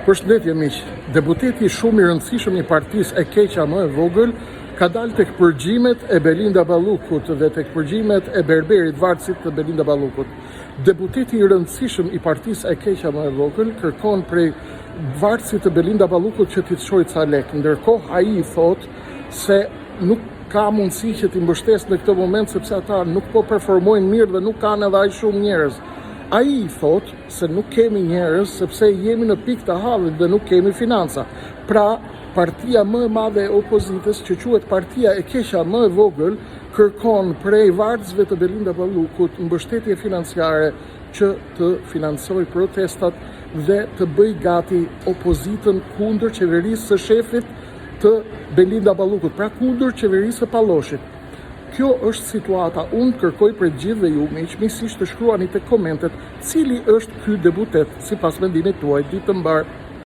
Përshëndetje miq, deputeti shumë i rëndësishëm i partisë e keqa më e vogël ka dalë tek përgjimet e Belinda Ballukut dhe tek përgjimet e berberit varësit të Belinda Ballukut. Deputeti i rëndësishëm i partisë e keqa më e vogël kërkon prej varësit të Belinda Ballukut që t'i çojë ca lek, ndërkohë ai i thot se nuk ka mundësi që t'i mbështes në këtë moment sepse ata nuk po performojnë mirë dhe nuk kanë edhe aq shumë njerëz. Ai i thot se nuk kemi njerëz sepse jemi në pikë të hallit dhe nuk kemi financa. Pra, partia më e madhe e opozitës, që quhet partia e keqa më e vogël, kërkon prej varësve të Belinda Ballukut mbështetje financiare që të financojë protestat dhe të bëj gati opozitën kundër qeverisë së shefit të Belinda Ballukut, pra kundër qeverisë së Palloshit. Kjo është situata. Unë kërkoj për gjithë dhe ju miqësisht të shkruani te komentet cili është ky deputet sipas mendimit tuaj. Ditë të mbar.